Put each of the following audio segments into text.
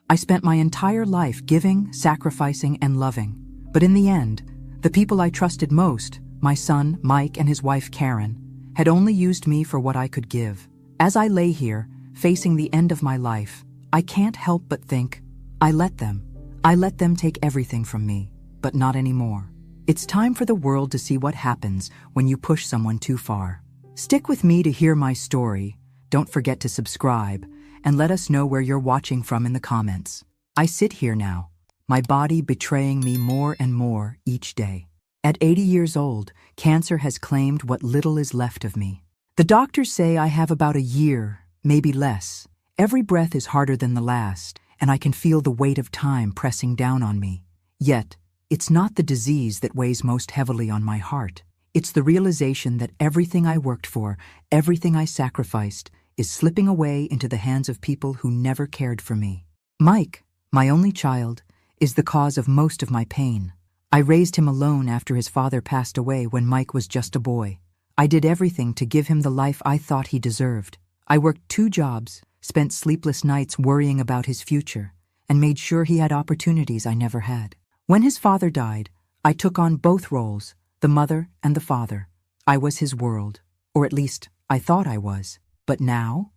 I spent my entire life giving, sacrificing, and loving. But in the end, the people I trusted most, my son, Mike, and his wife, Karen, had only used me for what I could give. As I lay here, facing the end of my life, I can't help but think, I let them take everything from me, but not anymore. It's time for the world to see what happens when you push someone too far. Stick with me to hear my story. Don't forget to subscribe, and let us know where you're watching from in the comments. I sit here now, my body betraying me more and more each day. At 80 years old, cancer has claimed what little is left of me. The doctors say I have about a year, maybe less. Every breath is harder than the last, and I can feel the weight of time pressing down on me. Yet, it's not the disease that weighs most heavily on my heart. It's the realization that everything I worked for, everything I sacrificed, is slipping away into the hands of people who never cared for me. Mike, my only child, is the cause of most of my pain. I raised him alone after his father passed away when Mike was just a boy. I did everything to give him the life I thought he deserved. I worked 2 jobs, spent sleepless nights worrying about his future, and made sure he had opportunities I never had. When his father died, I took on both roles, the mother and the father. I was his world, or at least I thought I was. But now,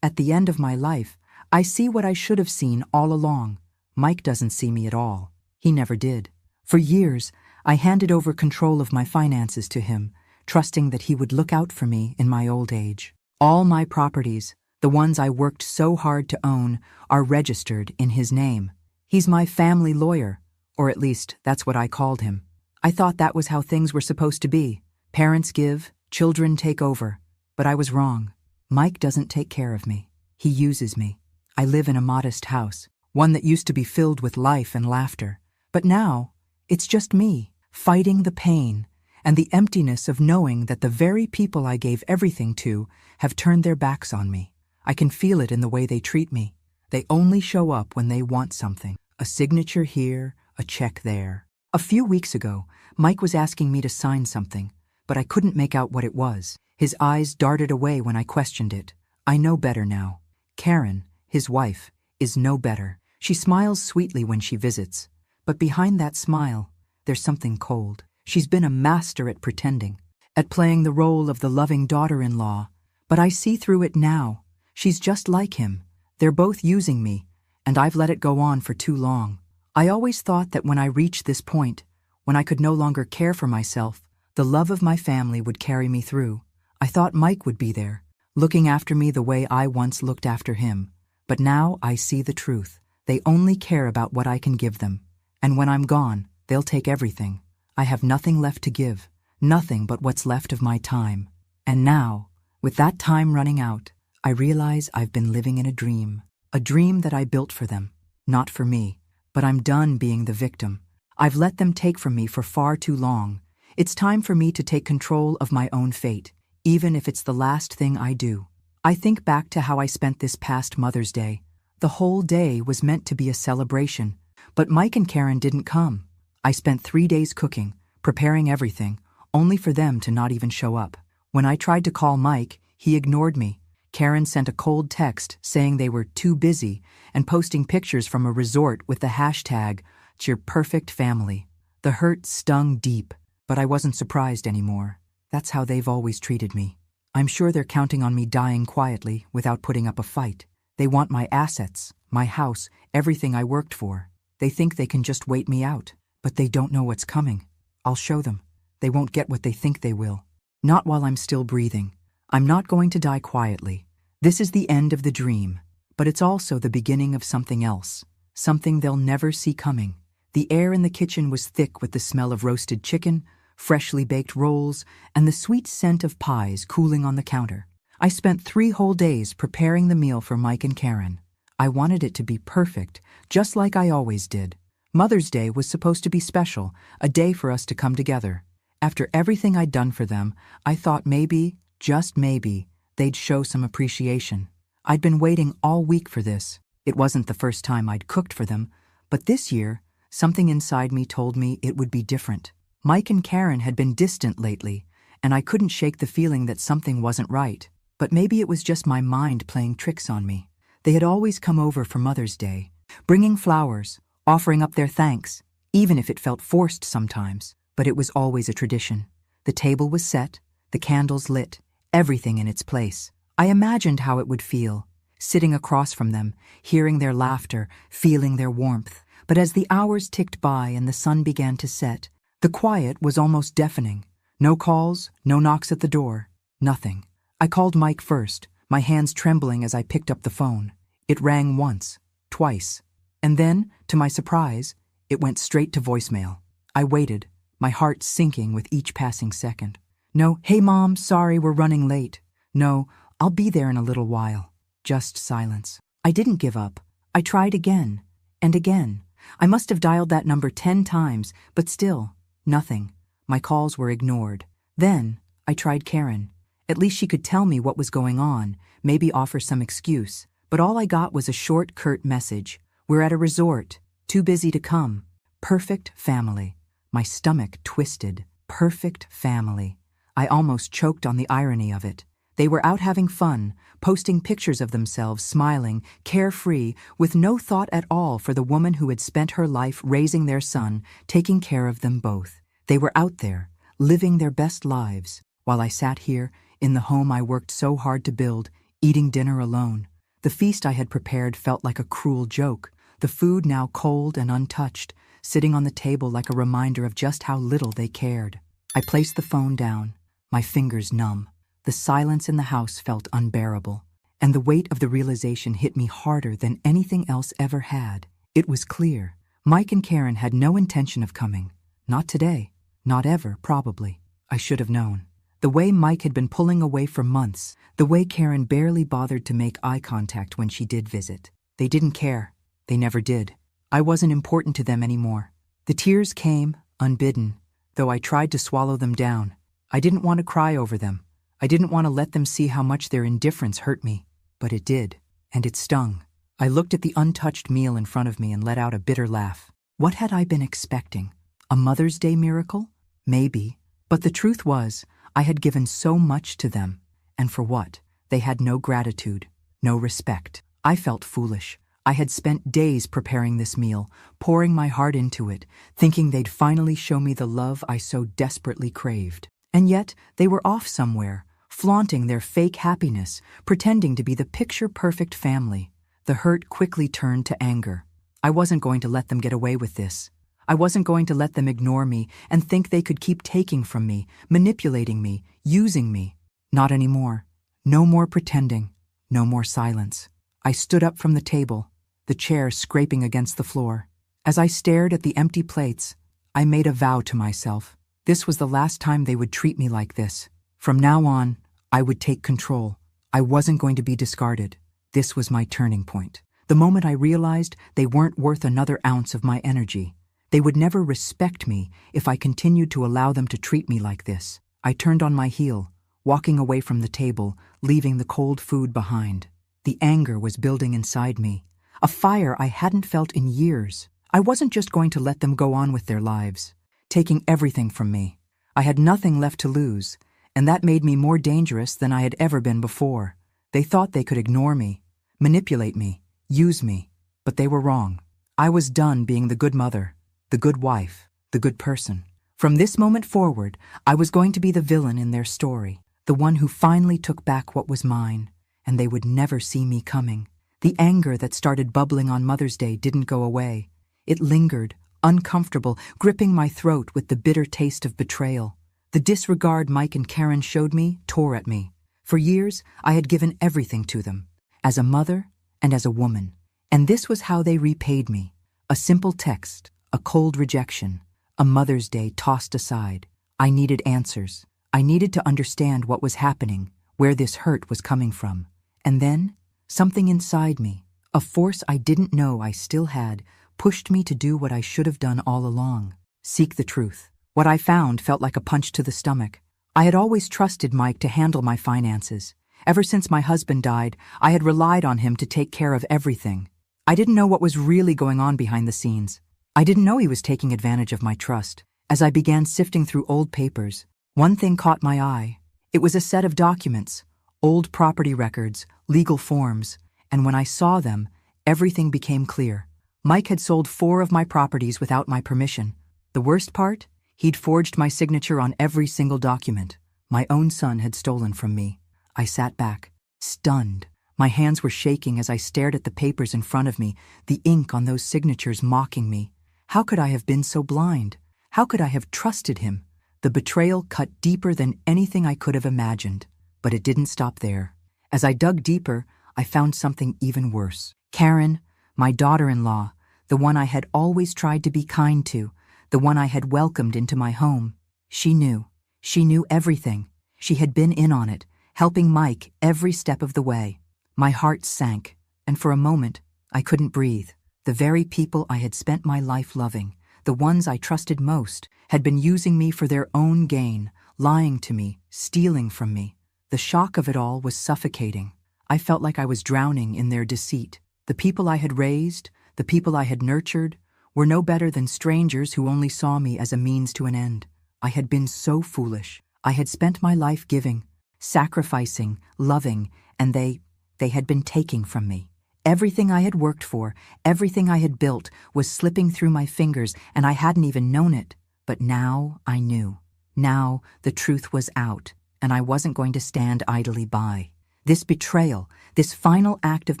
at the end of my life, I see what I should have seen all along. Mike doesn't see me at all. He never did. For years, I handed over control of my finances to him, trusting that he would look out for me in my old age. All my properties, the ones I worked so hard to own, are registered in his name. He's my family lawyer, or at least that's what I called him. I thought that was how things were supposed to be. Parents give, children take over. But I was wrong. Mike doesn't take care of me. He uses me. I live in a modest house, one that used to be filled with life and laughter. But now, it's just me, fighting the pain and the emptiness of knowing that the very people I gave everything to have turned their backs on me. I can feel it in the way they treat me. They only show up when they want something. A signature here, a check there. A few weeks ago, Mike was asking me to sign something, but I couldn't make out what it was. His eyes darted away when I questioned it. I know better now. Karen, his wife, is no better. She smiles sweetly when she visits, but behind that smile, there's something cold. She's been a master at pretending, at playing the role of the loving daughter-in-law, but I see through it now. She's just like him. They're both using me, and I've let it go on for too long. I always thought that when I reached this point, when I could no longer care for myself, the love of my family would carry me through. I thought Mike would be there, looking after me the way I once looked after him. But now I see the truth. They only care about what I can give them. And when I'm gone, they'll take everything. I have nothing left to give, nothing but what's left of my time. And now, with that time running out, I realize I've been living in a dream that I built for them, not for me. But I'm done being the victim. I've let them take from me for far too long. It's time for me to take control of my own fate, even if it's the last thing I do. I think back to how I spent this past Mother's Day. The whole day was meant to be a celebration, but Mike and Karen didn't come. I spent 3 days cooking, preparing everything, only for them to not even show up. When I tried to call Mike, he ignored me. Karen sent a cold text saying they were too busy and posting pictures from a resort with the hashtag, "Your perfect family." The hurt stung deep, but I wasn't surprised anymore. That's how they've always treated me. I'm sure they're counting on me dying quietly without putting up a fight. They want my assets, my house, everything I worked for. They think they can just wait me out, but they don't know what's coming. I'll show them. They won't get what they think they will. Not while I'm still breathing. I'm not going to die quietly. This is the end of the dream, but it's also the beginning of something else, something they'll never see coming. The air in the kitchen was thick with the smell of roasted chicken, freshly baked rolls, and the sweet scent of pies cooling on the counter. I spent 3 whole days preparing the meal for Mike and Karen. I wanted it to be perfect, just like I always did. Mother's Day was supposed to be special, a day for us to come together. After everything I'd done for them, I thought maybe, just maybe, they'd show some appreciation. I'd been waiting all week for this. It wasn't the first time I'd cooked for them, but this year, something inside me told me it would be different. Mike and Karen had been distant lately, and I couldn't shake the feeling that something wasn't right. But maybe it was just my mind playing tricks on me. They had always come over for Mother's Day, bringing flowers, offering up their thanks, even if it felt forced sometimes, but it was always a tradition. The table was set, the candles lit, everything in its place. I imagined how it would feel, sitting across from them, hearing their laughter, feeling their warmth. But as the hours ticked by and the sun began to set, the quiet was almost deafening. No calls, no knocks at the door, nothing. I called Mike first, my hands trembling as I picked up the phone. It rang once, twice, and then, to my surprise, it went straight to voicemail. I waited, my heart sinking with each passing second. No, "Hey Mom, sorry we're running late." No, "I'll be there in a little while." Just silence. I didn't give up. I tried again, and again. I must have dialed that number 10 times, but still, nothing. My calls were ignored. Then, I tried Karen. At least she could tell me what was going on, maybe offer some excuse. But all I got was a short, curt message. "We're at a resort. Too busy to come. Perfect family." My stomach twisted. Perfect family. I almost choked on the irony of it. They were out having fun, posting pictures of themselves smiling, carefree, with no thought at all for the woman who had spent her life raising their son, taking care of them both. They were out there, living their best lives, while I sat here, in the home I worked so hard to build, eating dinner alone. The feast I had prepared felt like a cruel joke, the food now cold and untouched, sitting on the table like a reminder of just how little they cared. I placed the phone down, my fingers numb. The silence in the house felt unbearable, and the weight of the realization hit me harder than anything else ever had. It was clear. Mike and Karen had no intention of coming. Not today. Not ever, probably. I should have known. The way Mike had been pulling away for months, the way Karen barely bothered to make eye contact when she did visit. They didn't care. They never did. I wasn't important to them anymore. The tears came, unbidden, though I tried to swallow them down. I didn't want to cry over them. I didn't want to let them see how much their indifference hurt me, but it did, and it stung. I looked at the untouched meal in front of me and let out a bitter laugh. What had I been expecting? A Mother's Day miracle? Maybe. But the truth was, I had given so much to them, and for what? They had no gratitude, no respect. I felt foolish. I had spent days preparing this meal, pouring my heart into it, thinking they'd finally show me the love I so desperately craved. And yet, they were off somewhere, flaunting their fake happiness, pretending to be the picture-perfect family. The hurt quickly turned to anger. I wasn't going to let them get away with this. I wasn't going to let them ignore me and think they could keep taking from me, manipulating me, using me. Not anymore. No more pretending. No more silence. I stood up from the table, the chair scraping against the floor. As I stared at the empty plates, I made a vow to myself. This was the last time they would treat me like this. From now on, I would take control. I wasn't going to be discarded. This was my turning point. The moment I realized they weren't worth another ounce of my energy. They would never respect me if I continued to allow them to treat me like this. I turned on my heel, walking away from the table, leaving the cold food behind. The anger was building inside me, a fire I hadn't felt in years. I wasn't just going to let them go on with their lives, taking everything from me. I had nothing left to lose, and that made me more dangerous than I had ever been before. They thought they could ignore me, manipulate me, use me, but they were wrong. I was done being the good mother, the good wife, the good person. From this moment forward, I was going to be the villain in their story, the one who finally took back what was mine, and they would never see me coming. The anger that started bubbling on Mother's Day didn't go away. It lingered, uncomfortable, gripping my throat with the bitter taste of betrayal. The disregard Mike and Karen showed me tore at me. For years, I had given everything to them, as a mother and as a woman. And this was how they repaid me. A simple text, a cold rejection, a Mother's Day tossed aside. I needed answers. I needed to understand what was happening, where this hurt was coming from. And then, something inside me, a force I didn't know I still had, pushed me to do what I should have done all along. Seek the truth. What I found felt like a punch to the stomach. I had always trusted Mike to handle my finances. Ever since my husband died, I had relied on him to take care of everything. I didn't know what was really going on behind the scenes. I didn't know he was taking advantage of my trust. As I began sifting through old papers, one thing caught my eye. It was a set of documents, old property records, legal forms, And when I saw them, everything became clear. Mike had sold 4 of my properties without my permission. The worst part? He'd forged my signature on every single document. My own son had stolen from me. I sat back, stunned. My hands were shaking as I stared at the papers in front of me, the ink on those signatures mocking me. How could I have been so blind? How could I have trusted him? The betrayal cut deeper than anything I could have imagined. But it didn't stop there. As I dug deeper, I found something even worse. Karen, my daughter-in-law, the one I had always tried to be kind to, the one I had welcomed into my home. She knew. She knew everything. She had been in on it, helping Mike every step of the way. My heart sank, and for a moment, I couldn't breathe. The very people I had spent my life loving, the ones I trusted most, had been using me for their own gain, lying to me, stealing from me. The shock of it all was suffocating. I felt like I was drowning in their deceit. The people I had raised, the people I had nurtured, were no better than strangers who only saw me as a means to an end. I had been so foolish. I had spent my life giving, sacrificing, loving, and they had been taking from me. Everything I had worked for, everything I had built, was slipping through my fingers, and I hadn't even known it. But now I knew. Now the truth was out, and I wasn't going to stand idly by. This betrayal, this final act of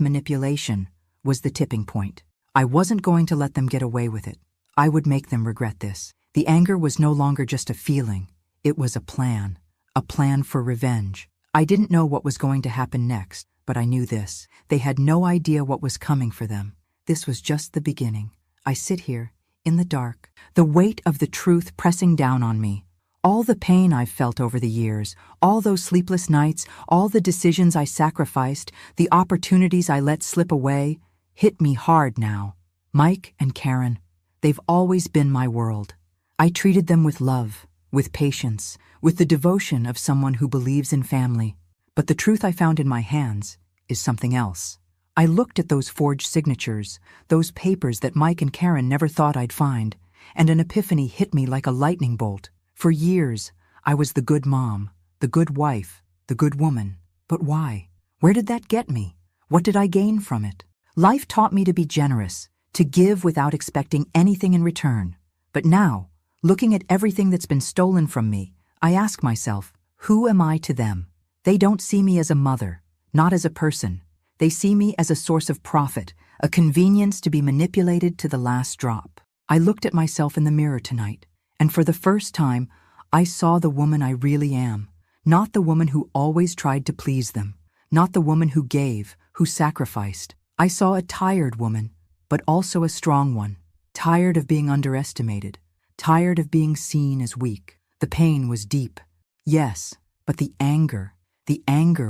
manipulation, was the tipping point. I wasn't going to let them get away with it. I would make them regret this. The anger was no longer just a feeling. It was a plan for revenge. I didn't know what was going to happen next, but I knew this. They had no idea what was coming for them. This was just the beginning. I sit here, in the dark, the weight of the truth pressing down on me. All the pain I've felt over the years, all those sleepless nights, all the decisions I sacrificed, the opportunities I let slip away, hit me hard now. Mike and Karen, they've always been my world. I treated them with love, with patience, with the devotion of someone who believes in family. But the truth I found in my hands is something else. I looked at those forged signatures, those papers that Mike and Karen never thought I'd find, and an epiphany hit me like a lightning bolt. For years, I was the good mom, the good wife, the good woman. But why? Where did that get me? What did I gain from it? Life taught me to be generous, to give without expecting anything in return. But now, looking at everything that's been stolen from me, I ask myself, who am I to them? They don't see me as a mother, not as a person. They see me as a source of profit, a convenience to be manipulated to the last drop. I looked at myself in the mirror tonight, and for the first time, I saw the woman I really am. Not the woman who always tried to please them. Not the woman who gave, who sacrificed. I saw a tired woman, but also a strong one. Tired of being underestimated. Tired of being seen as weak. The pain was deep. Yes, but the anger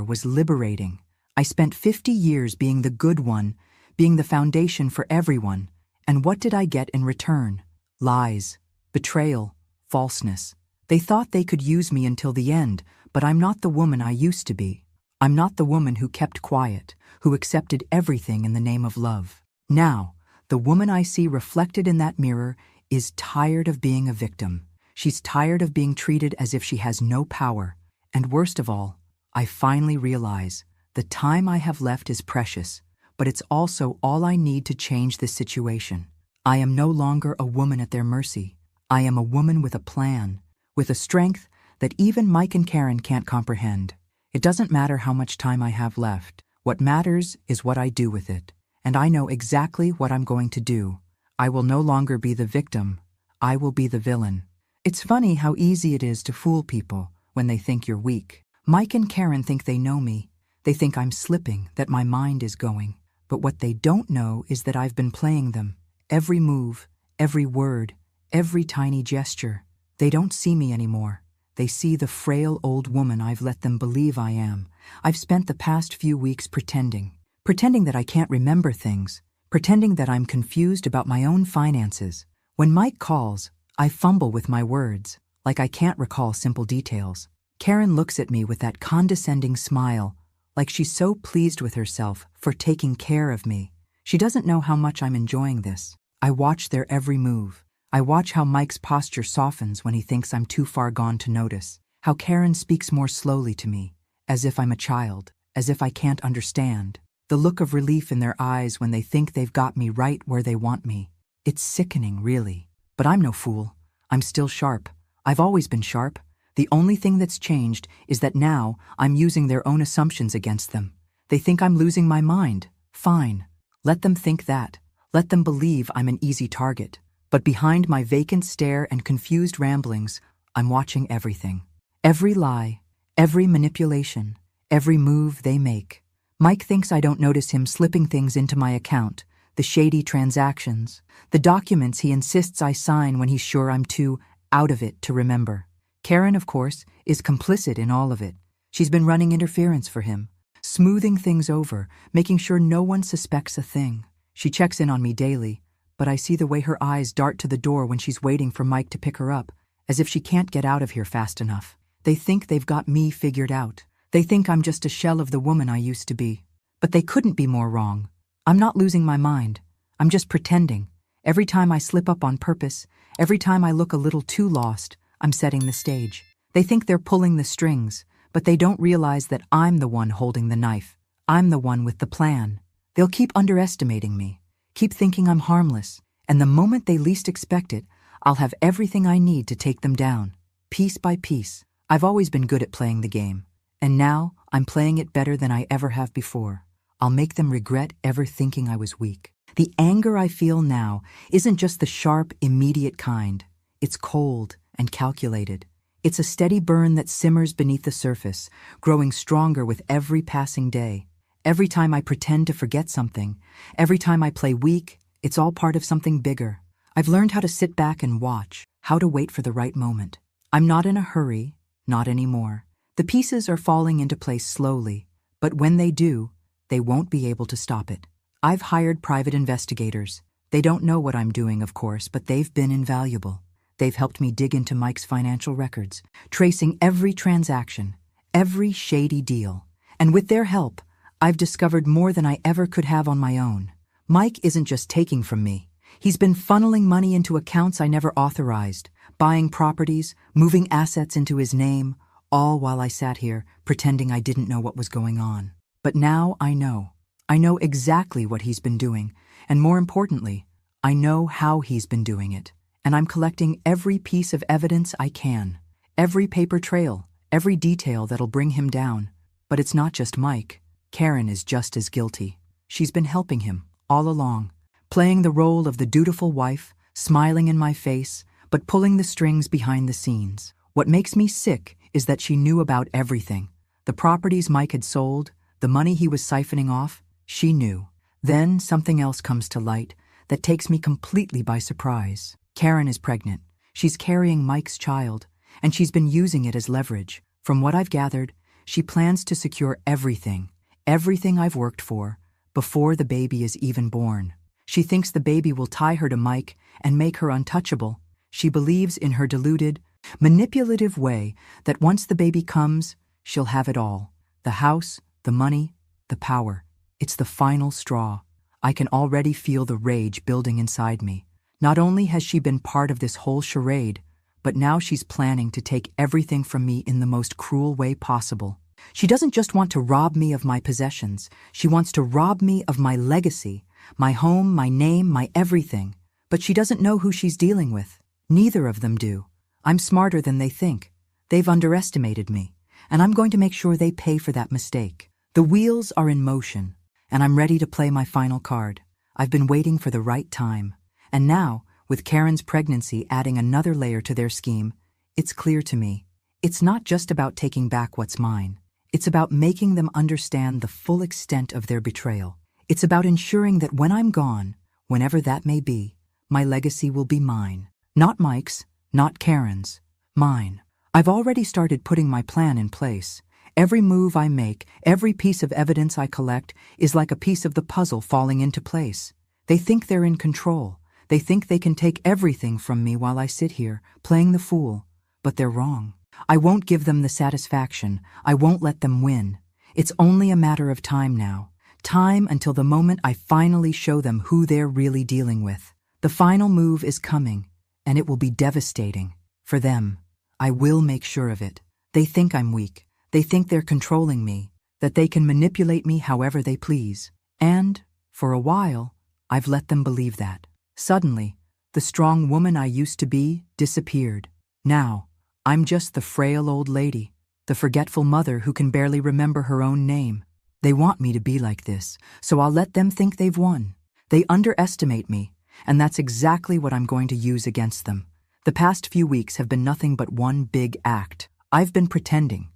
was liberating. I spent 50 years being the good one, being the foundation for everyone. And what did I get in return? Lies. Betrayal, falseness. They thought they could use me until the end, but I'm not the woman I used to be. I'm not the woman who kept quiet, who accepted everything in the name of love. Now, the woman I see reflected in that mirror is tired of being a victim. She's tired of being treated as if she has no power. And worst of all, I finally realize the time I have left is precious, but it's also all I need to change this situation. I am no longer a woman at their mercy. I am a woman with a plan, with a strength that even Mike and Karen can't comprehend. It doesn't matter how much time I have left. What matters is what I do with it. And I know exactly what I'm going to do. I will no longer be the victim. I will be the villain. It's funny how easy it is to fool people when they think you're weak. Mike and Karen think they know me. They think I'm slipping, that my mind is going. But what they don't know is that I've been playing them. Every move, every word, every tiny gesture. They don't see me anymore. They see the frail old woman I've let them believe I am. I've spent the past few weeks pretending that I can't remember things, pretending that I'm confused about my own finances. When Mike calls, I fumble with my words, like I can't recall simple details. Karen looks at me with that condescending smile, like she's so pleased with herself for taking care of me. She doesn't know how much I'm enjoying this. I watch their every move. I watch how Mike's posture softens when he thinks I'm too far gone to notice, how Karen speaks more slowly to me, as if I'm a child, as if I can't understand. The look of relief in their eyes when they think they've got me right where they want me. It's sickening, really. But I'm no fool. I'm still sharp. I've always been sharp. The only thing that's changed is that now I'm using their own assumptions against them. They think I'm losing my mind. Fine. Let them think that. Let them believe I'm an easy target. But behind my vacant stare and confused ramblings, I'm watching everything. Every lie, every manipulation, every move they make. Mike thinks I don't notice him slipping things into my account, the shady transactions, the documents he insists I sign when he's sure I'm too out of it to remember. Karen, of course, is complicit in all of it. She's been running interference for him, smoothing things over, making sure no one suspects a thing. She checks in on me daily, but I see the way her eyes dart to the door when she's waiting for Mike to pick her up, as if she can't get out of here fast enough. They think they've got me figured out. They think I'm just a shell of the woman I used to be. But they couldn't be more wrong. I'm not losing my mind. I'm just pretending. Every time I slip up on purpose, every time I look a little too lost, I'm setting the stage. They think they're pulling the strings, but they don't realize that I'm the one holding the knife. I'm the one with the plan. They'll keep underestimating me, keep thinking I'm harmless, and the moment they least expect it, I'll have everything I need to take them down, piece by piece. I've always been good at playing the game, and now I'm playing it better than I ever have before. I'll make them regret ever thinking I was weak. The anger I feel now isn't just the sharp, immediate kind. It's cold and calculated. It's a steady burn that simmers beneath the surface, growing stronger with every passing day. Every time I pretend to forget something, every time I play weak, it's all part of something bigger. I've learned how to sit back and watch, how to wait for the right moment. I'm not in a hurry, not anymore. The pieces are falling into place slowly, but when they do, they won't be able to stop it. I've hired private investigators. They don't know what I'm doing, of course, but they've been invaluable. They've helped me dig into Mike's financial records, tracing every transaction, every shady deal. And with their help, I've discovered more than I ever could have on my own. Mike isn't just taking from me. He's been funneling money into accounts I never authorized, buying properties, moving assets into his name, all while I sat here pretending I didn't know what was going on. But now I know. I know exactly what he's been doing, and more importantly, I know how he's been doing it. And I'm collecting every piece of evidence I can, every paper trail, every detail that'll bring him down. But it's not just Mike. Karen is just as guilty. She's been helping him all along, playing the role of the dutiful wife, smiling in my face, but pulling the strings behind the scenes. What makes me sick is that she knew about everything. The properties Mike had sold, the money he was siphoning off, she knew. Then something else comes to light that takes me completely by surprise. Karen is pregnant. She's carrying Mike's child, and she's been using it as leverage. From what I've gathered, she plans to secure everything I've worked for, before the baby is even born. She thinks the baby will tie her to Mike and make her untouchable. She believes in her deluded, manipulative way that once the baby comes, she'll have it all. The house, the money, the power. It's the final straw. I can already feel the rage building inside me. Not only has she been part of this whole charade, but now she's planning to take everything from me in the most cruel way possible. She doesn't just want to rob me of my possessions. She wants to rob me of my legacy, my home, my name, my everything. But she doesn't know who she's dealing with. Neither of them do. I'm smarter than they think. They've underestimated me, and I'm going to make sure they pay for that mistake. The wheels are in motion, and I'm ready to play my final card. I've been waiting for the right time. And now, with Karen's pregnancy adding another layer to their scheme, it's clear to me. It's not just about taking back what's mine. It's about making them understand the full extent of their betrayal. It's about ensuring that when I'm gone, whenever that may be, my legacy will be mine. Not Mike's, not Karen's, mine. I've already started putting my plan in place. Every move I make, every piece of evidence I collect is like a piece of the puzzle falling into place. They think they're in control. They think they can take everything from me while I sit here, playing the fool. But they're wrong. I won't give them the satisfaction. I won't let them win. It's only a matter of time now. Time until the moment I finally show them who they're really dealing with. The final move is coming, and it will be devastating. For them. I will make sure of it. They think I'm weak. They think they're controlling me, that they can manipulate me however they please. And, for a while, I've let them believe that. Suddenly, the strong woman I used to be disappeared. Now, I'm just the frail old lady, the forgetful mother who can barely remember her own name. They want me to be like this, so I'll let them think they've won. They underestimate me, and that's exactly what I'm going to use against them. The past few weeks have been nothing but one big act. I've been pretending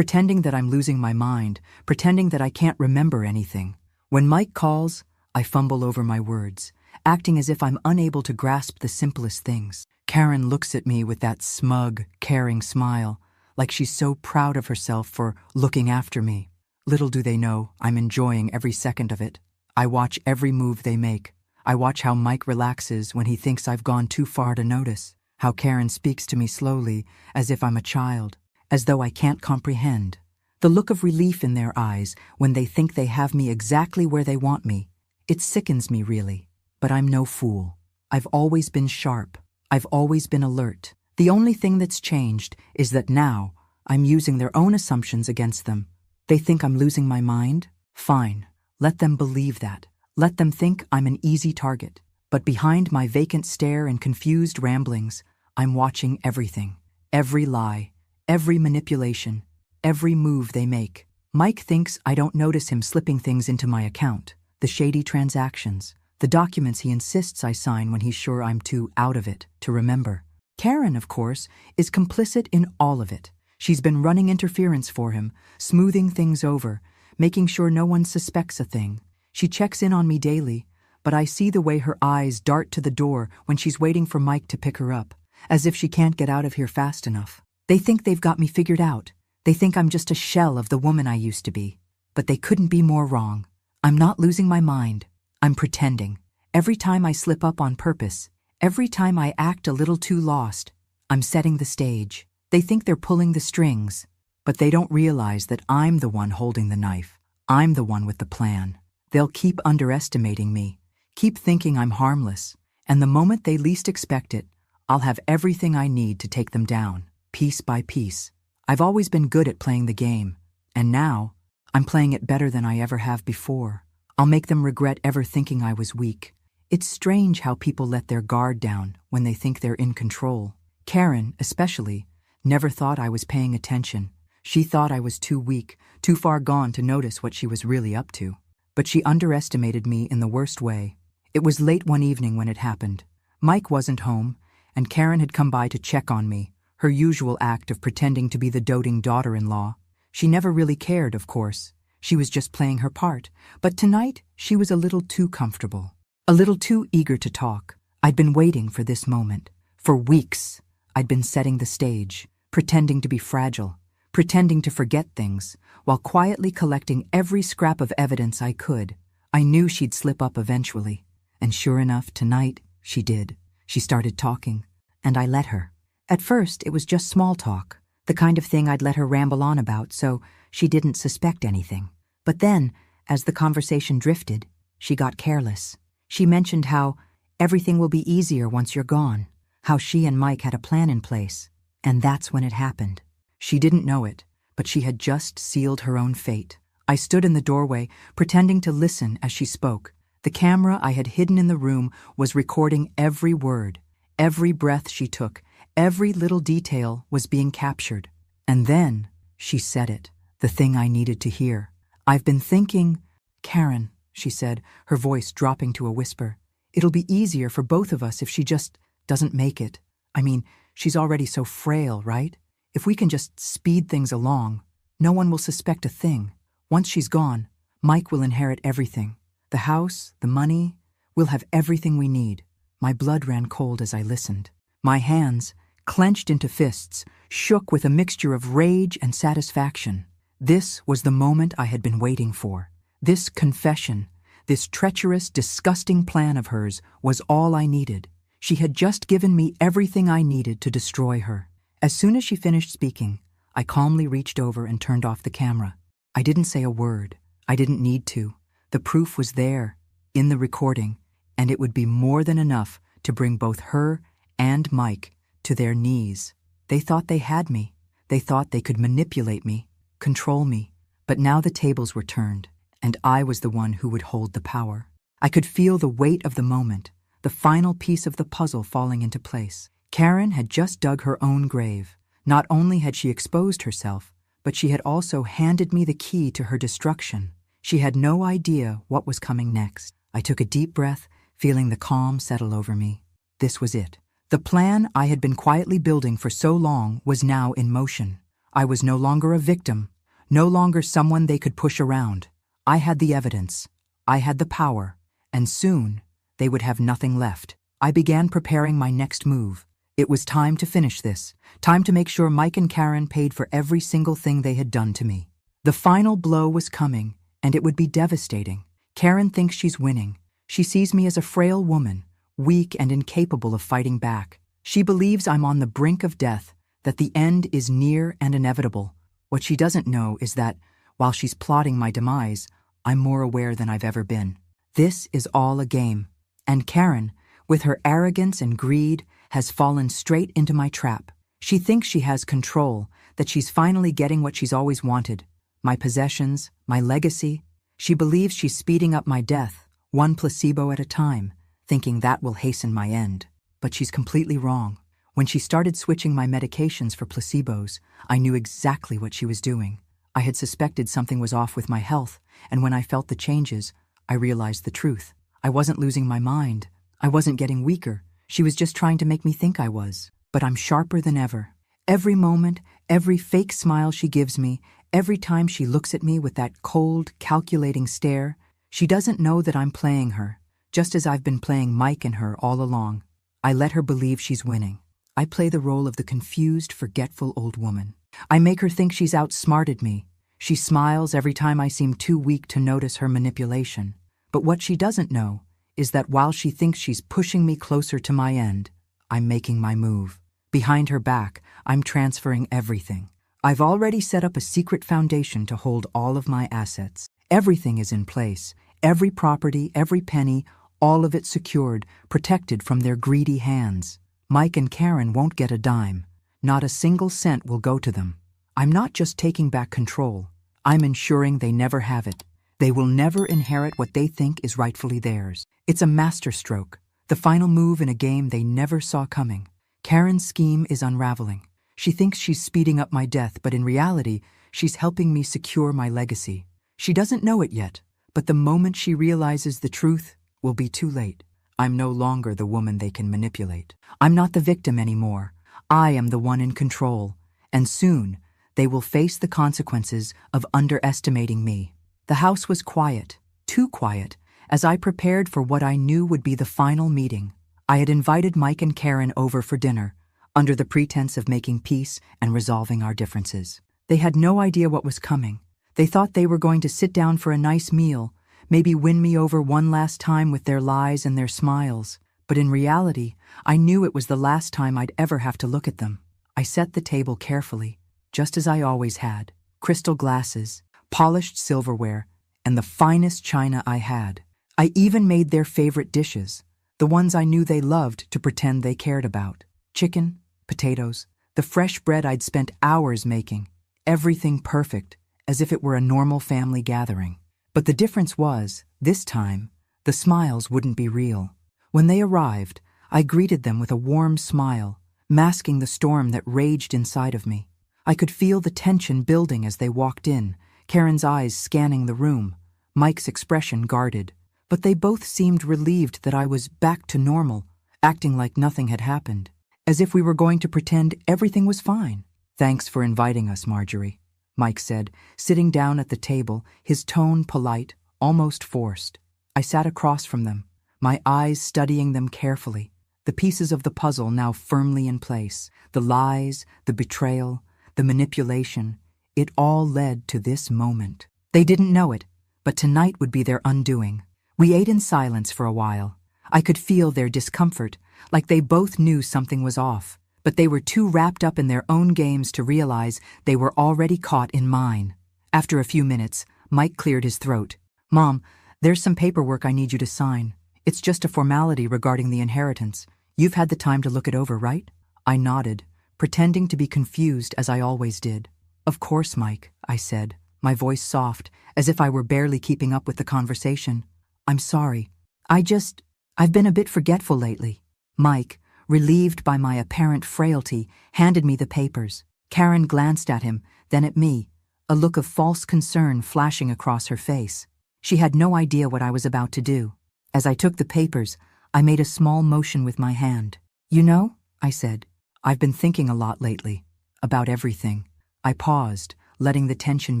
that I'm losing my mind, pretending that I can't remember anything. When Mike calls, I fumble over my words, acting as if I'm unable to grasp the simplest things. Karen looks at me with that smug, caring smile, like she's so proud of herself for looking after me. Little do they know, I'm enjoying every second of it. I watch every move they make. I watch how Mike relaxes when he thinks I've gone too far to notice, how Karen speaks to me slowly, as if I'm a child, as though I can't comprehend. The look of relief in their eyes when they think they have me exactly where they want me. It sickens me, really. But I'm no fool. I've always been sharp. I've always been alert. The only thing that's changed is that now I'm using their own assumptions against them. They think I'm losing my mind? Fine. Let them believe that. Let them think I'm an easy target. But behind my vacant stare and confused ramblings, I'm watching everything. Every lie, every manipulation, every move they make. Mike thinks I don't notice him slipping things into my account, the shady transactions, the documents he insists I sign when he's sure I'm too out of it to remember. Karen, of course, is complicit in all of it. She's been running interference for him, smoothing things over, making sure no one suspects a thing. She checks in on me daily, but I see the way her eyes dart to the door when she's waiting for Mike to pick her up, as if she can't get out of here fast enough. They think they've got me figured out. They think I'm just a shell of the woman I used to be. But they couldn't be more wrong. I'm not losing my mind. I'm pretending. Every time I slip up on purpose, every time I act a little too lost, I'm setting the stage. They think they're pulling the strings, but they don't realize that I'm the one holding the knife. I'm the one with the plan. They'll keep underestimating me, keep thinking I'm harmless, and the moment they least expect it, I'll have everything I need to take them down, piece by piece. I've always been good at playing the game, and now I'm playing it better than I ever have before. I'll make them regret ever thinking I was weak. It's strange how people let their guard down when they think they're in control. Karen, especially, never thought I was paying attention. She thought I was too weak, too far gone to notice what she was really up to. But she underestimated me in the worst way. It was late one evening when it happened. Mike wasn't home, and Karen had come by to check on me, her usual act of pretending to be the doting daughter-in-law. She never really cared, of course. She was just playing her part. But tonight, she was a little too comfortable, a little too eager to talk. I'd been waiting for this moment. For weeks, I'd been setting the stage, pretending to be fragile, pretending to forget things, while quietly collecting every scrap of evidence I could. I knew she'd slip up eventually. And sure enough, tonight, she did. She started talking, and I let her. At first, it was just small talk, the kind of thing I'd let her ramble on about so she didn't suspect anything. But then, as the conversation drifted, she got careless. She mentioned how everything will be easier once you're gone, how she and Mike had a plan in place. And that's when it happened. She didn't know it, but she had just sealed her own fate. I stood in the doorway, pretending to listen as she spoke. The camera I had hidden in the room was recording every word, every breath she took, every little detail was being captured. And then she said it, the thing I needed to hear. I've been thinking, Karen, she said, her voice dropping to a whisper. It'll be easier for both of us if she just doesn't make it. I mean, she's already so frail, right? If we can just speed things along, no one will suspect a thing. Once she's gone, Mike will inherit everything. The house, the money, we'll have everything we need. My blood ran cold as I listened. My hands, clenched into fists, shook with a mixture of rage and satisfaction. This was the moment I had been waiting for. This confession, this treacherous, disgusting plan of hers was all I needed. She had just given me everything I needed to destroy her. As soon as she finished speaking, I calmly reached over and turned off the camera. I didn't say a word. I didn't need to. The proof was there, in the recording, and it would be more than enough to bring both her and Mike to their knees. They thought they had me. They thought they could manipulate me, control me. But now the tables were turned, and I was the one who would hold the power. I could feel the weight of the moment, the final piece of the puzzle falling into place. Karen had just dug her own grave. Not only had she exposed herself, but she had also handed me the key to her destruction. She had no idea what was coming next. I took a deep breath, feeling the calm settle over me. This was it. The plan I had been quietly building for so long was now in motion. I was no longer a victim, no longer someone they could push around. I had the evidence, I had the power, and soon they would have nothing left. I began preparing my next move. It was time to finish this, time to make sure Mike and Karen paid for every single thing they had done to me. The final blow was coming, and it would be devastating. Karen thinks she's winning. She sees me as a frail woman, weak and incapable of fighting back. She believes I'm on the brink of death, that the end is near and inevitable. What she doesn't know is that, while she's plotting my demise, I'm more aware than I've ever been. This is all a game, and Karen, with her arrogance and greed, has fallen straight into my trap. She thinks she has control, that she's finally getting what she's always wanted. My possessions, my legacy. She believes she's speeding up my death, one placebo at a time, thinking that will hasten my end. But she's completely wrong. When she started switching my medications for placebos, I knew exactly what she was doing. I had suspected something was off with my health, and when I felt the changes, I realized the truth. I wasn't losing my mind. I wasn't getting weaker. She was just trying to make me think I was. But I'm sharper than ever. Every moment, every fake smile she gives me, every time she looks at me with that cold, calculating stare, she doesn't know that I'm playing her, just as I've been playing Mike and her all along. I let her believe she's winning. I play the role of the confused, forgetful old woman. I make her think she's outsmarted me. She smiles every time I seem too weak to notice her manipulation. But what she doesn't know is that while she thinks she's pushing me closer to my end, I'm making my move. Behind her back, I'm transferring everything. I've already set up a secret foundation to hold all of my assets. Everything is in place. Every property, every penny, all of it secured, protected from their greedy hands. Mike and Karen won't get a dime. Not a single cent will go to them. I'm not just taking back control. I'm ensuring they never have it. They will never inherit what they think is rightfully theirs. It's a masterstroke, the final move in a game they never saw coming. Karen's scheme is unraveling. She thinks she's speeding up my death, but in reality, she's helping me secure my legacy. She doesn't know it yet, but the moment she realizes the truth, will be too late. I'm no longer the woman they can manipulate. I'm not the victim anymore. I am the one in control, and soon they will face the consequences of underestimating me. The house was quiet, too quiet, as I prepared for what I knew would be the final meeting. I had invited Mike and Karen over for dinner, under the pretense of making peace and resolving our differences. They had no idea what was coming. They thought they were going to sit down for a nice meal, maybe win me over one last time with their lies and their smiles. But in reality, I knew it was the last time I'd ever have to look at them. I set the table carefully, just as I always had. Crystal glasses, polished silverware, and the finest china I had. I even made their favorite dishes, the ones I knew they loved to pretend they cared about. Chicken, potatoes, the fresh bread I'd spent hours making. Everything perfect, as if it were a normal family gathering. But the difference was, this time, the smiles wouldn't be real. When they arrived, I greeted them with a warm smile, masking the storm that raged inside of me. I could feel the tension building as they walked in, Karen's eyes scanning the room, Mike's expression guarded. But they both seemed relieved that I was back to normal, acting like nothing had happened, as if we were going to pretend everything was fine. "Thanks for inviting us, Marjorie," Mike said, sitting down at the table, his tone polite, almost forced. I sat across from them, my eyes studying them carefully, the pieces of the puzzle now firmly in place. The lies, the betrayal, the manipulation, it all led to this moment. They didn't know it, but tonight would be their undoing. We ate in silence for a while. I could feel their discomfort, like they both knew something was off, but they were too wrapped up in their own games to realize they were already caught in mine. After a few minutes, Mike cleared his throat. "Mom, there's some paperwork I need you to sign. It's just a formality regarding the inheritance. You've had the time to look it over, right?" I nodded, pretending to be confused as I always did. "Of course, Mike," I said, my voice soft, as if I were barely keeping up with the conversation. "I'm sorry. I've been a bit forgetful lately." Mike, relieved by my apparent frailty, handed me the papers. Karen glanced at him, then at me, a look of false concern flashing across her face. She had no idea what I was about to do. As I took the papers, I made a small motion with my hand. "You know," I said, "I've been thinking a lot lately. About everything." I paused, letting the tension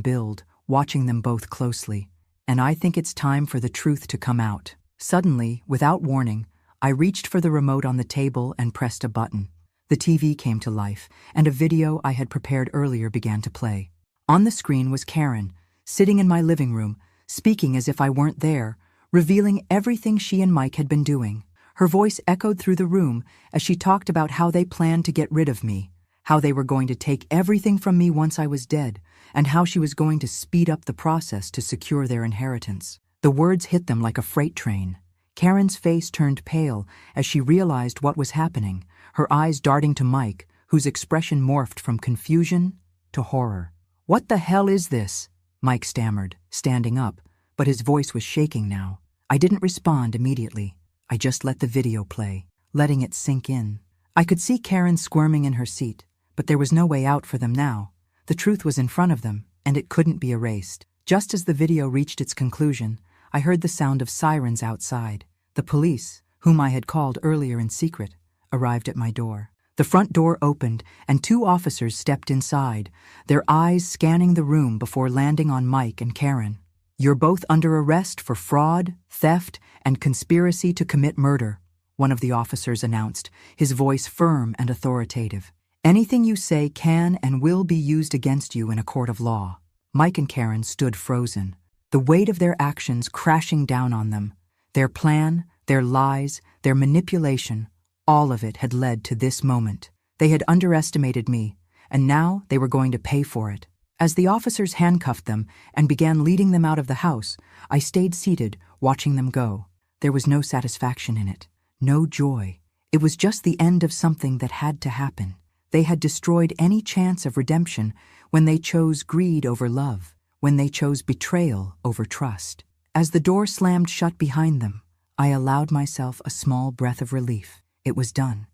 build, watching them both closely. "And I think it's time for the truth to come out." Suddenly, without warning, I reached for the remote on the table and pressed a button. The TV came to life, and a video I had prepared earlier began to play. On the screen was Karen, sitting in my living room, speaking as if I weren't there, revealing everything she and Mike had been doing. Her voice echoed through the room as she talked about how they planned to get rid of me, how they were going to take everything from me once I was dead, and how she was going to speed up the process to secure their inheritance. The words hit them like a freight train. Karen's face turned pale as she realized what was happening, her eyes darting to Mike, whose expression morphed from confusion to horror. "What the hell is this?" Mike stammered, standing up, but his voice was shaking now. I didn't respond immediately. I just let the video play, letting it sink in. I could see Karen squirming in her seat, but there was no way out for them now. The truth was in front of them, and it couldn't be erased. Just as the video reached its conclusion, I heard the sound of sirens outside. The police, whom I had called earlier in secret, arrived at my door. The front door opened, and 2 officers stepped inside, their eyes scanning the room before landing on Mike and Karen. "You're both under arrest for fraud, theft, and conspiracy to commit murder," one of the officers announced, his voice firm and authoritative. "Anything you say can and will be used against you in a court of law." Mike and Karen stood frozen, the weight of their actions crashing down on them. Their plan, their lies, their manipulation, all of it had led to this moment. They had underestimated me, and now they were going to pay for it. As the officers handcuffed them and began leading them out of the house, I stayed seated, watching them go. There was no satisfaction in it, no joy. It was just the end of something that had to happen. They had destroyed any chance of redemption when they chose greed over love, when they chose betrayal over trust. As the door slammed shut behind them, I allowed myself a small breath of relief. It was done.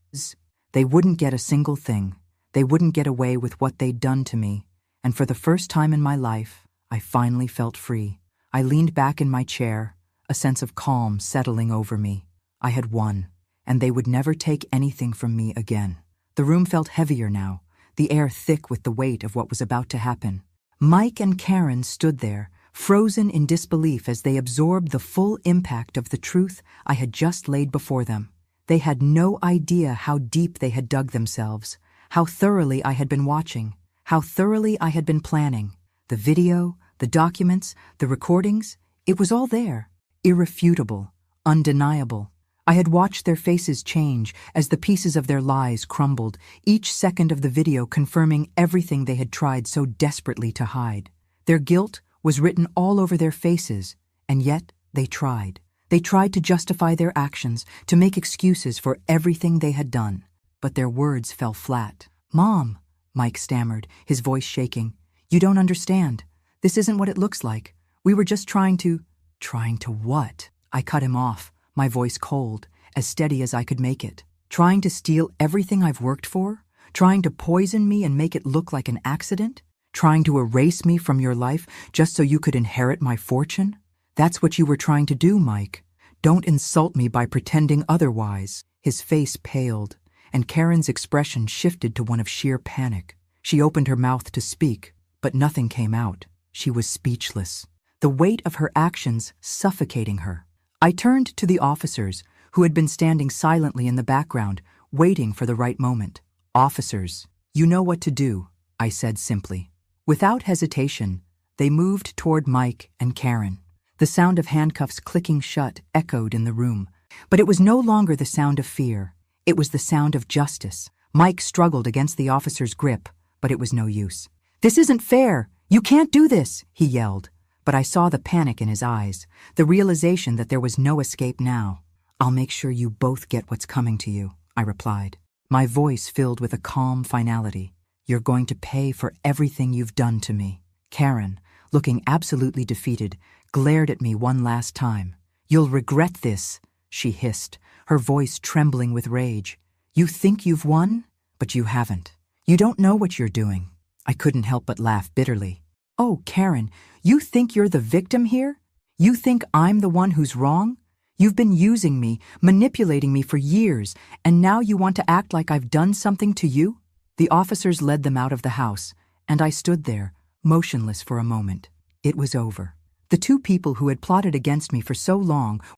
They wouldn't get a single thing. They wouldn't get away with what they'd done to me. And for the first time in my life, I finally felt free. I leaned back in my chair, a sense of calm settling over me. I had won, and they would never take anything from me again. The room felt heavier now, the air thick with the weight of what was about to happen. Mike and Karen stood there, frozen in disbelief as they absorbed the full impact of the truth I had just laid before them. They had no idea how deep they had dug themselves, how thoroughly I had been watching, how thoroughly I had been planning. The video, the documents, the recordings, it was all there, irrefutable, undeniable. I had watched their faces change as the pieces of their lies crumbled, each second of the video confirming everything they had tried so desperately to hide. Their guilt was written all over their faces, and yet they tried. They tried to justify their actions, to make excuses for everything they had done. But their words fell flat. "Mom," Mike stammered, his voice shaking, "you don't understand. This isn't what it looks like. We were just trying to..." "Trying to what?" I cut him off, my voice cold, as steady as I could make it. "Trying to steal everything I've worked for? Trying to poison me and make it look like an accident? Trying to erase me from your life just so you could inherit my fortune? That's what you were trying to do, Mike. Don't insult me by pretending otherwise." His face paled, and Karen's expression shifted to one of sheer panic. She opened her mouth to speak, but nothing came out. She was speechless, the weight of her actions suffocating her. I turned to the officers, who had been standing silently in the background, waiting for the right moment. "Officers, you know what to do," I said simply. Without hesitation, they moved toward Mike and Karen. The sound of handcuffs clicking shut echoed in the room. But it was no longer the sound of fear. It was the sound of justice. Mike struggled against the officer's grip, but it was no use. "This isn't fair! You can't do this!" he yelled. But I saw the panic in his eyes, the realization that there was no escape now. "I'll make sure you both get what's coming to you," I replied, my voice filled with a calm finality. "You're going to pay for everything you've done to me." Karen, looking absolutely defeated, glared at me one last time. "You'll regret this," she hissed, her voice trembling with rage. "You think you've won? But you haven't. You don't know what you're doing." I couldn't help but laugh bitterly. "Oh, Karen, you think you're the victim here? You think I'm the one who's wrong? You've been using me, manipulating me for years, and now you want to act like I've done something to you?" The officers led them out of the house, and I stood there, motionless for a moment. It was over. The two people who had plotted against me for so long